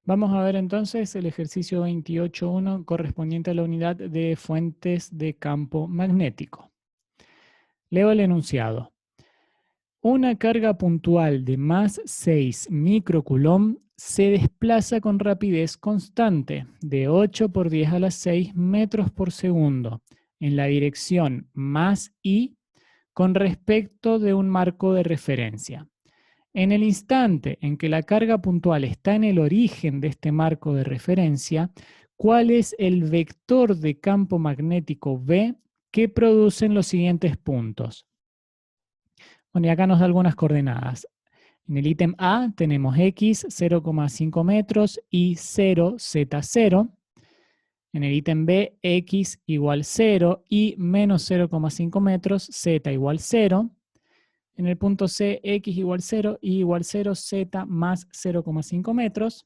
Vamos a ver entonces el ejercicio 28.1 correspondiente a la unidad de fuentes de campo magnético. Leo el enunciado. Una carga puntual de más 6 microcoulomb se desplaza con rapidez constante de 8 por 10 a la 6 metros por segundo en la dirección más i con respecto de un marco de referencia. En el instante en que la carga puntual está en el origen de este marco de referencia, ¿cuál es el vector de campo magnético B que producen los siguientes puntos? Bueno, y acá nos da algunas coordenadas. En el ítem A tenemos X 0,5 metros y 0, Z 0. En el ítem B, X igual 0 y menos 0,5 metros, Z igual 0. En el punto C, X igual 0, Y igual 0, Z más 0,5 metros.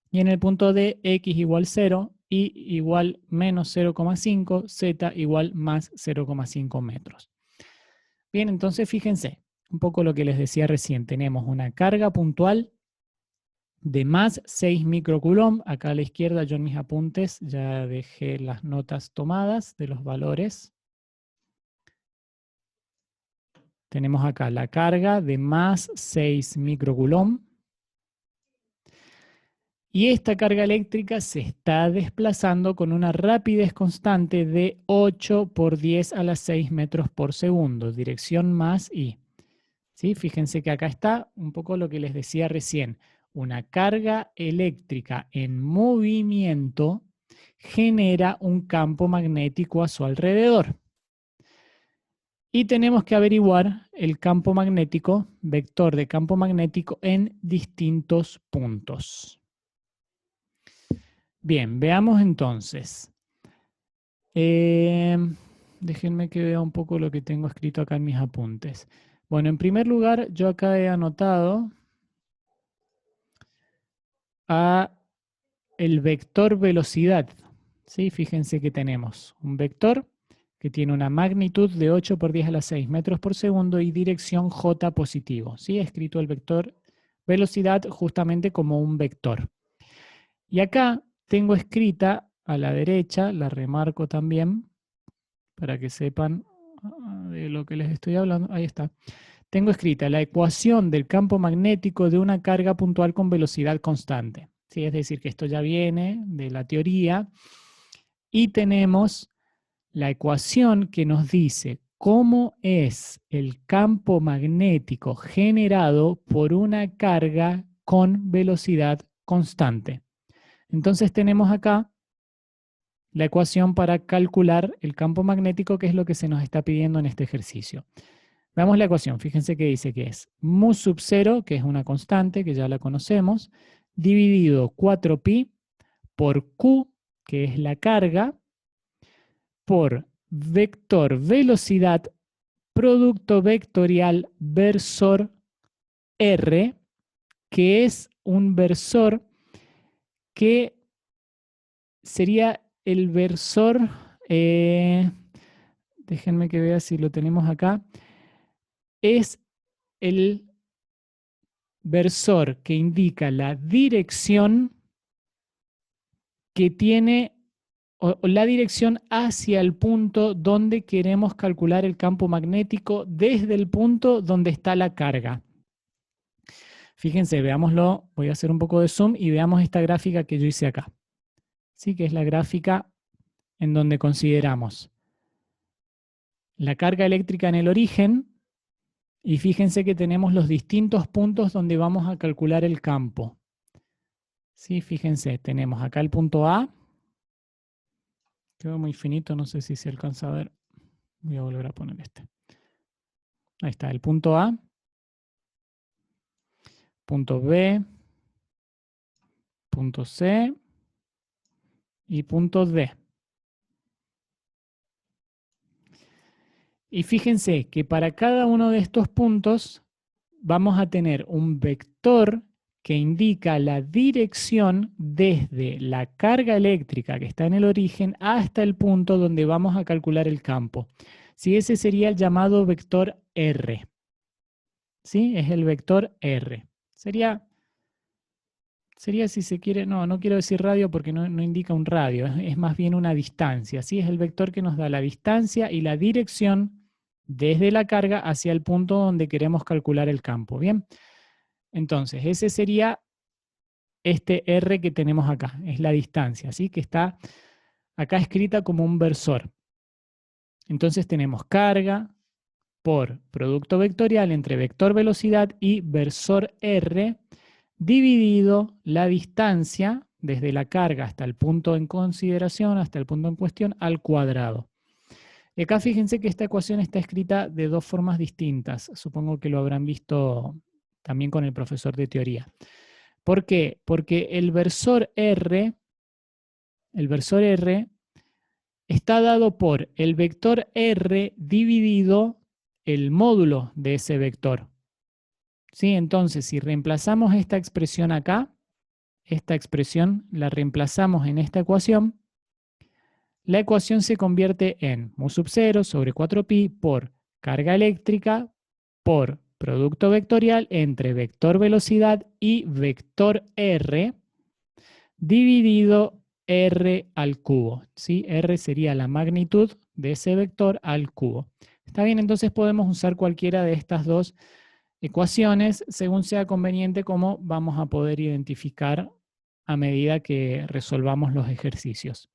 Y en el punto D, X igual 0, Y igual menos 0,5, Z igual más 0,5 metros. Bien, entonces fíjense, un poco lo que les decía recién. Tenemos una carga puntual de más 6 microcoulomb. Acá a la izquierda yo en mis apuntes ya dejé las notas tomadas de los valores. Tenemos acá la carga de más 6 microcoulomb. Y esta carga eléctrica se está desplazando con una rapidez constante de 8 por 10 a la 6 metros por segundo, dirección más i. ¿Sí? Fíjense que acá está un poco lo que les decía recién. Una carga eléctrica en movimiento genera un campo magnético a su alrededor. Y tenemos que averiguar el campo magnético, vector de campo magnético en distintos puntos. Bien, veamos entonces. Déjenme que vea un poco lo que tengo escrito acá en mis apuntes. Bueno, en primer lugar, yo acá he anotado a el vector velocidad. ¿Sí? Fíjense que tenemos un vector que tiene una magnitud de 8 por 10 a la 6 metros por segundo y dirección j positivo. ¿Sí? He escrito el vector velocidad justamente como un vector. Y acá tengo escrita a la derecha, la remarco también, para que sepan de lo que les estoy hablando. Ahí está. Tengo escrita la ecuación del campo magnético de una carga puntual con velocidad constante. ¿Sí? Es decir, que esto ya viene de la teoría. Y tenemos la ecuación que nos dice cómo es el campo magnético generado por una carga con velocidad constante. Entonces tenemos acá la ecuación para calcular el campo magnético, que es lo que se nos está pidiendo en este ejercicio. Veamos la ecuación. Fíjense que dice que es mu sub 0, que es una constante, que ya la conocemos, dividido 4pi por q, que es la carga, por vector velocidad, producto vectorial versor r, que es un versor que sería el versor, déjenme que vea si lo tenemos acá, es el versor que indica la dirección que tiene, o la dirección hacia el punto donde queremos calcular el campo magnético desde el punto donde está la carga. Fíjense, veámoslo, voy a hacer un poco de zoom y veamos esta gráfica que yo hice acá. ¿Sí? Que es la gráfica en donde consideramos la carga eléctrica en el origen, y fíjense que tenemos los distintos puntos donde vamos a calcular el campo. ¿Sí? Fíjense, tenemos acá el punto A. Quedó muy finito, no sé si se alcanza a ver. Voy a volver a poner este. Ahí está, el punto A. Punto B. Punto C. Y punto D. Y fíjense que para cada uno de estos puntos vamos a tener un vector que indica la dirección desde la carga eléctrica que está en el origen hasta el punto donde vamos a calcular el campo. ¿Sí? Ese sería el llamado vector R. ¿Sí? Es el vector R. Sería, si se quiere, no quiero decir radio porque no indica un radio, es más bien una distancia, ¿sí? Es el vector que nos da la distancia y la dirección desde la carga hacia el punto donde queremos calcular el campo, ¿bien? Entonces, ese sería este R que tenemos acá, es la distancia, ¿sí? Que está acá escrita como un versor. Entonces tenemos carga por producto vectorial entre vector velocidad y versor R dividido la distancia desde la carga hasta el punto en consideración, hasta el punto en cuestión, al cuadrado. Y acá fíjense que esta ecuación está escrita de dos formas distintas. Supongo que lo habrán visto también con el profesor de teoría. ¿Por qué? Porque el versor R está dado por el vector R dividido el módulo de ese vector. ¿Sí? Entonces, si reemplazamos esta expresión acá, esta expresión la reemplazamos en esta ecuación, la ecuación se convierte en mu sub 0 sobre 4pi por carga eléctrica por producto vectorial entre vector velocidad y vector R dividido R al cubo. ¿Sí? R sería la magnitud de ese vector al cubo. ¿Está bien? Entonces podemos usar cualquiera de estas dos ecuaciones según sea conveniente, como vamos a poder identificar a medida que resolvamos los ejercicios.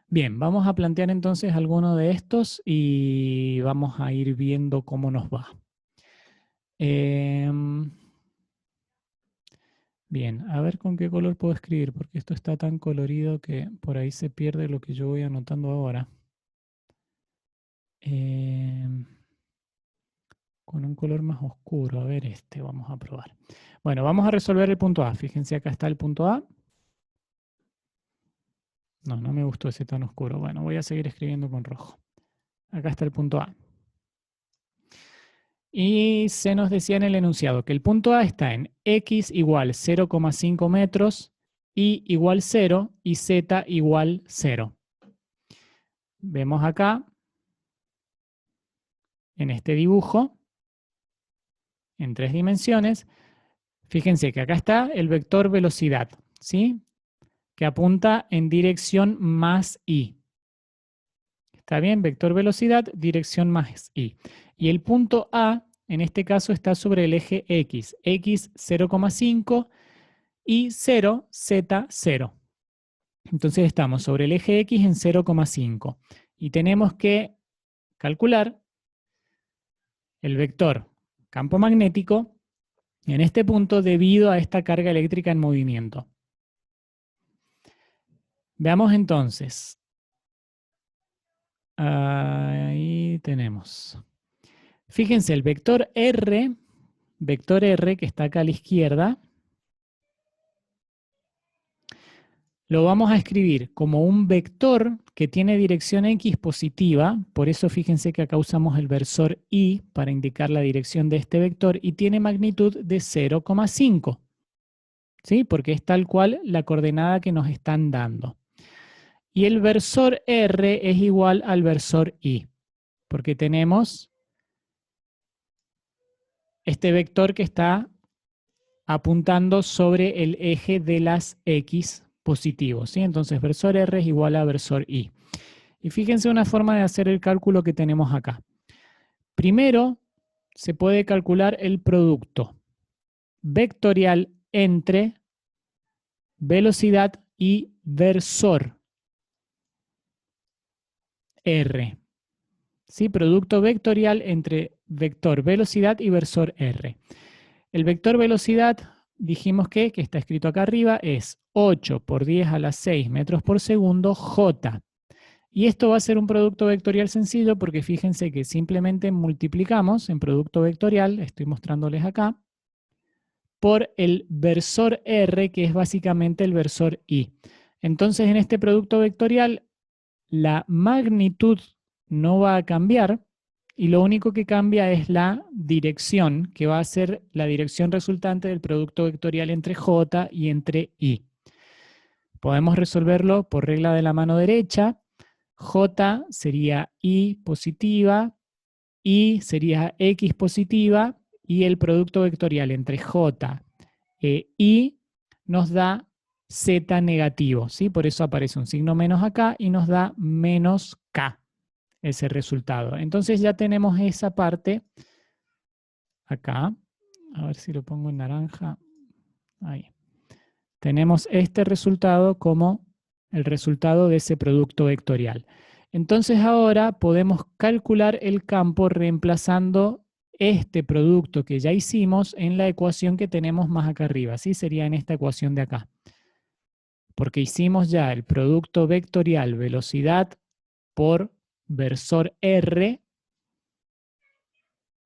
Bien, vamos a plantear entonces alguno de estos y vamos a ir viendo cómo nos va. Bien, a ver con qué color puedo escribir, porque esto está tan colorido que por ahí se pierde lo que yo voy anotando ahora. Con un color más oscuro, a ver este, vamos a probar. Bueno, vamos a resolver el punto A. Fíjense, acá está el punto A. No me gustó ese tan oscuro. Bueno, voy a seguir escribiendo con rojo. Acá está el punto A. Y se nos decía en el enunciado que el punto A está en x igual 0,5 metros, y igual 0 y z igual 0. Vemos acá, en este dibujo, en 3 dimensiones, fíjense que acá está el vector velocidad, ¿sí? Que apunta en dirección más i. ¿Está bien? Vector velocidad, dirección más i. Y el punto A, en este caso, está sobre el eje x. X 0,5 y 0, z 0. Entonces estamos sobre el eje x en 0,5. Y tenemos que calcular el vector campo magnético en este punto debido a esta carga eléctrica en movimiento. Veamos entonces. Ahí tenemos. Fíjense, el vector R que está acá a la izquierda, lo vamos a escribir como un vector que tiene dirección X positiva, por eso fíjense que acá usamos el versor Y para indicar la dirección de este vector, y tiene magnitud de 0,5, ¿sí? Porque es tal cual la coordenada que nos están dando. Y el versor R es igual al versor Y, porque tenemos este vector que está apuntando sobre el eje de las X positivos, ¿sí? Entonces versor R es igual a versor Y. Y fíjense una forma de hacer el cálculo que tenemos acá. Primero se puede calcular el producto vectorial entre velocidad y versor R. ¿Sí? Producto vectorial entre vector velocidad y versor R. El vector velocidad, dijimos que está escrito acá arriba, es 8 por 10 a la 6 metros por segundo J. Y esto va a ser un producto vectorial sencillo porque fíjense que simplemente multiplicamos en producto vectorial, estoy mostrándoles acá, por el versor R, que es básicamente el versor I. Entonces en este producto vectorial la magnitud no va a cambiar, y lo único que cambia es la dirección, que va a ser la dirección resultante del producto vectorial entre J y entre I. Podemos resolverlo por regla de la mano derecha. J sería I positiva, I sería X positiva, y el producto vectorial entre J y nos da Z negativo, ¿sí? Por eso aparece un signo menos acá y nos da menos K, ese resultado. Entonces ya tenemos esa parte acá. A ver si lo pongo en naranja. Ahí. Tenemos este resultado como el resultado de ese producto vectorial. Entonces ahora podemos calcular el campo reemplazando este producto que ya hicimos en la ecuación que tenemos más acá arriba. ¿Sí? Sería en esta ecuación de acá. Porque hicimos ya el producto vectorial velocidad por versor R.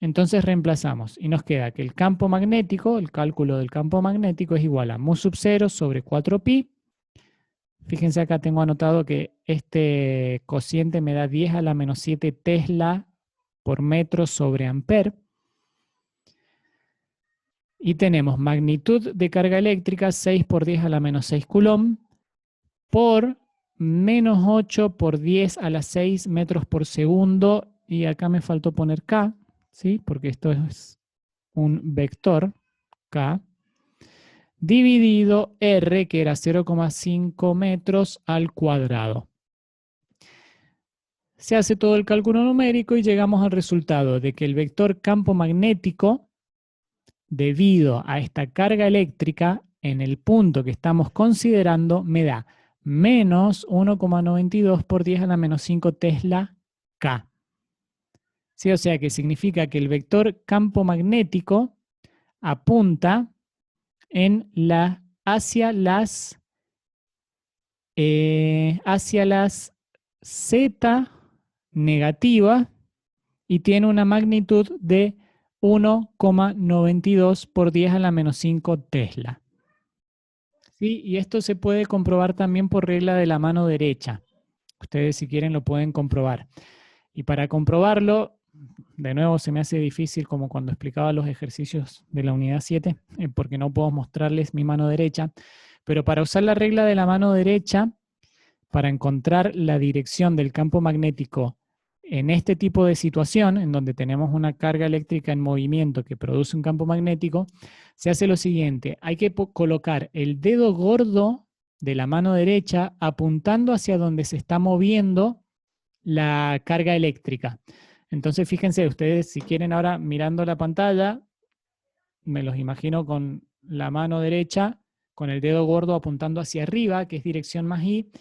Entonces reemplazamos y nos queda que el campo magnético, el cálculo del campo magnético es igual a mu sub 0 sobre 4pi. Fíjense acá tengo anotado que este cociente me da 10 a la menos 7 Tesla por metro sobre amper. Y tenemos magnitud de carga eléctrica 6 por 10 a la menos 6 coulomb por menos 8 por 10 a la 6 metros por segundo. Y acá me faltó poner K, ¿sí? Porque esto es un vector, K, dividido R, que era 0,5 metros al cuadrado. Se hace todo el cálculo numérico y llegamos al resultado de que el vector campo magnético, debido a esta carga eléctrica, en el punto que estamos considerando, me da menos 1,92 por 10 a la menos 5 Tesla K. ¿Sí? O sea que significa que el vector campo magnético apunta hacia las Z negativa y tiene una magnitud de 1,92 por 10 a la menos 5 Tesla. ¿Sí? Y esto se puede comprobar también por regla de la mano derecha. Ustedes si quieren lo pueden comprobar. Y para comprobarlo, de nuevo se me hace difícil como cuando explicaba los ejercicios de la unidad 7, porque no puedo mostrarles mi mano derecha. Pero para usar la regla de la mano derecha, para encontrar la dirección del campo magnético en este tipo de situación, en donde tenemos una carga eléctrica en movimiento que produce un campo magnético, se hace lo siguiente. Hay que colocar el dedo gordo de la mano derecha apuntando hacia donde se está moviendo la carga eléctrica. Entonces, fíjense, ustedes si quieren ahora mirando la pantalla, me los imagino con la mano derecha, con el dedo gordo apuntando hacia arriba, que es dirección más I,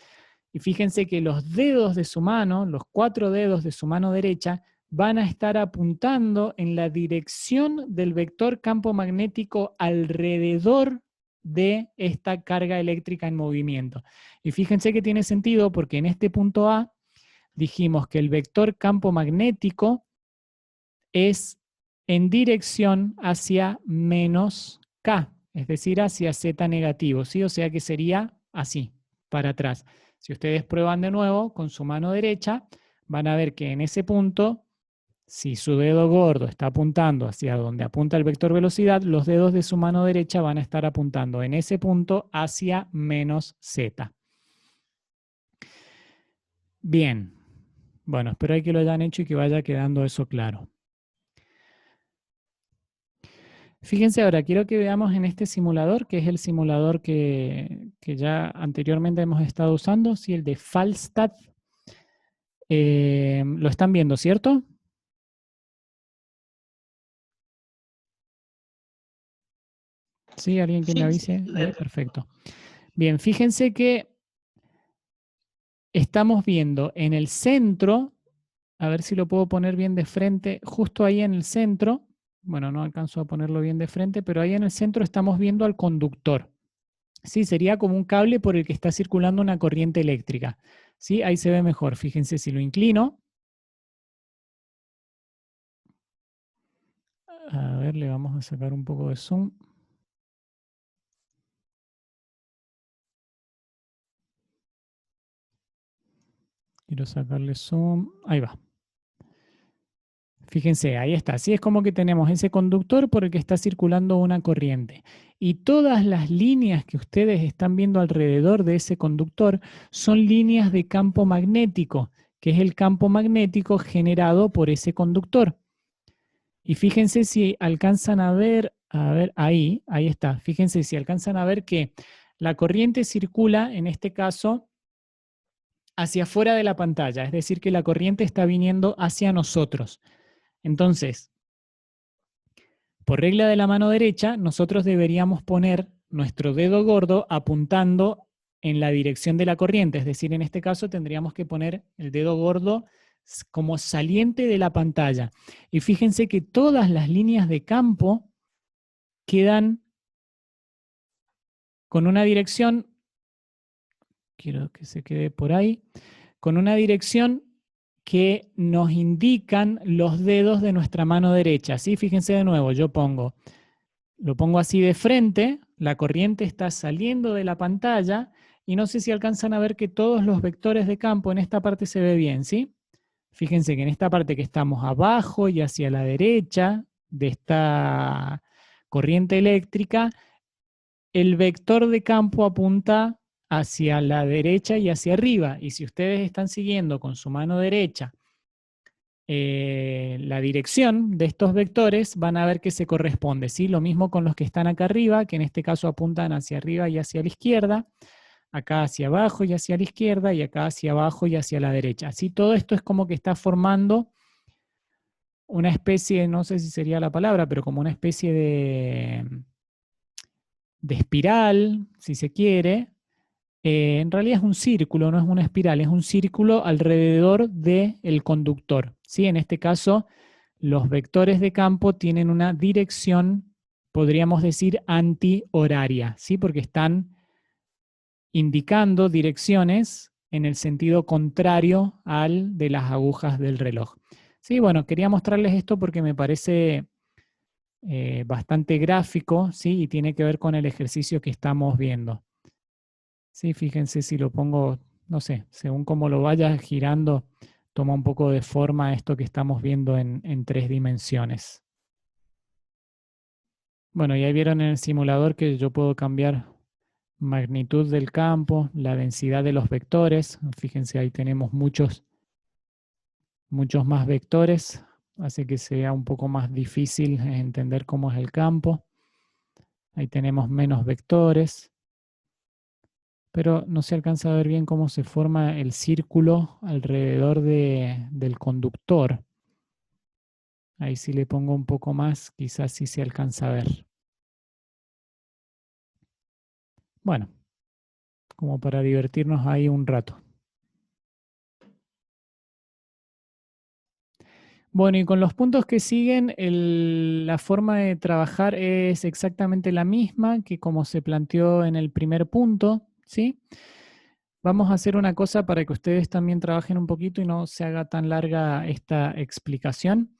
y fíjense que los dedos de su mano, los 4 dedos de su mano derecha, van a estar apuntando en la dirección del vector campo magnético alrededor de esta carga eléctrica en movimiento. Y fíjense que tiene sentido porque en este punto A dijimos que el vector campo magnético es en dirección hacia menos K, es decir, hacia Z negativo, ¿sí? O sea que sería así, para atrás. Si ustedes prueban de nuevo con su mano derecha, van a ver que en ese punto, si su dedo gordo está apuntando hacia donde apunta el vector velocidad, los dedos de su mano derecha van a estar apuntando en ese punto hacia menos Z. Bien. Bueno, espero que lo hayan hecho y que vaya quedando eso claro. Fíjense ahora, quiero que veamos en este simulador, que es el simulador que ya anteriormente hemos estado usando, ¿sí? El de Falstad. Lo están viendo, ¿cierto? ¿Sí? ¿Alguien que me avise? Perfecto. Bien, fíjense que estamos viendo en el centro, a ver si lo puedo poner bien de frente, justo ahí en el centro. Bueno, no alcanzo a ponerlo bien de frente, pero ahí en el centro estamos viendo al conductor. Sí, sería como un cable por el que está circulando una corriente eléctrica. ¿Sí? Ahí se ve mejor. Fíjense si lo inclino. A ver, le vamos a sacar un poco de zoom. Quiero sacarle zoom. Ahí va. Fíjense, ahí está. Así es como que tenemos ese conductor por el que está circulando una corriente. Y todas las líneas que ustedes están viendo alrededor de ese conductor son líneas de campo magnético, que es el campo magnético generado por ese conductor. Y fíjense si alcanzan a ver A ver, ahí está. Fíjense si alcanzan a ver que la corriente circula, en este caso, hacia afuera de la pantalla, es decir, que la corriente está viniendo hacia nosotros. Entonces, por regla de la mano derecha, nosotros deberíamos poner nuestro dedo gordo apuntando en la dirección de la corriente, es decir, en este caso tendríamos que poner el dedo gordo como saliente de la pantalla. Y fíjense que todas las líneas de campo quedan con una dirección, quiero que se quede por ahí, con una dirección que nos indican los dedos de nuestra mano derecha. ¿Sí? Fíjense de nuevo, lo pongo así de frente, la corriente está saliendo de la pantalla y no sé si alcanzan a ver que todos los vectores de campo en esta parte se ve bien, ¿sí? Fíjense que en esta parte que estamos abajo y hacia la derecha de esta corriente eléctrica, el vector de campo apunta hacia la derecha y hacia arriba. Y si ustedes están siguiendo con su mano derecha la dirección de estos vectores, van a ver que se corresponde, ¿sí? Lo mismo con los que están acá arriba, que en este caso apuntan hacia arriba y hacia la izquierda, acá hacia abajo y hacia la izquierda, y acá hacia abajo y hacia la derecha. Así todo esto es como que está formando una especie, no sé si sería la palabra, pero como una especie de espiral, si se quiere. En realidad es un círculo, no es una espiral, es un círculo alrededor del conductor, ¿sí? En este caso, los vectores de campo tienen una dirección, podríamos decir, antihoraria, ¿sí? Porque están indicando direcciones en el sentido contrario al de las agujas del reloj. Sí, bueno, quería mostrarles esto porque me parece bastante gráfico, ¿sí? Y tiene que ver con el ejercicio que estamos viendo. Sí, fíjense si lo pongo, no sé, según cómo lo vaya girando, toma un poco de forma esto que estamos viendo en 3 dimensiones. Bueno, y ahí vieron en el simulador que yo puedo cambiar magnitud del campo, la densidad de los vectores. Fíjense, ahí tenemos muchos más vectores, hace que sea un poco más difícil entender cómo es el campo. Ahí tenemos menos vectores, pero no se alcanza a ver bien cómo se forma el círculo alrededor del conductor. Ahí si le pongo un poco más, quizás sí se alcanza a ver. Bueno, como para divertirnos ahí un rato. Bueno, y con los puntos que siguen, la forma de trabajar es exactamente la misma que como se planteó en el primer punto, ¿sí? Vamos a hacer una cosa para que ustedes también trabajen un poquito y no se haga tan larga esta explicación.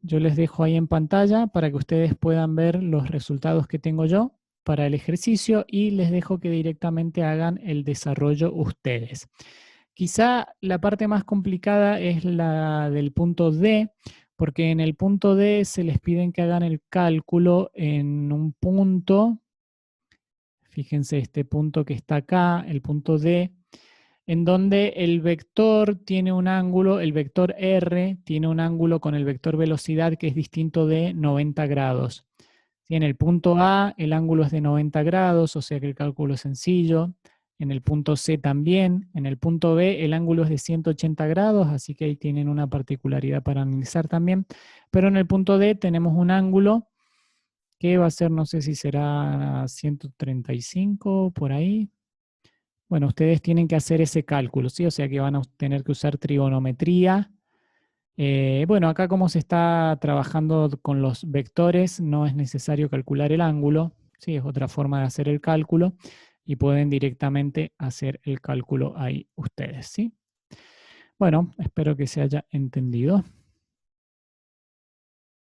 Yo les dejo ahí en pantalla para que ustedes puedan ver los resultados que tengo yo para el ejercicio y les dejo que directamente hagan el desarrollo ustedes. Quizá la parte más complicada es la del punto D, porque en el punto D se les piden que hagan el cálculo en un punto, fíjense este punto que está acá, el punto D, en donde el vector tiene un ángulo, el vector R tiene un ángulo con el vector velocidad que es distinto de 90 grados. En el punto A el ángulo es de 90 grados, o sea que el cálculo es sencillo. En el punto C también. En el punto B el ángulo es de 180 grados, así que ahí tienen una particularidad para analizar también. Pero en el punto D tenemos un ángulo que va a ser, no sé si será 135 por ahí. Bueno, ustedes tienen que hacer ese cálculo, ¿sí? O sea que van a tener que usar trigonometría. Bueno, acá como se está trabajando con los vectores, no es necesario calcular el ángulo, ¿sí? Es otra forma de hacer el cálculo y pueden directamente hacer el cálculo ahí ustedes, ¿sí? Bueno, espero que se haya entendido.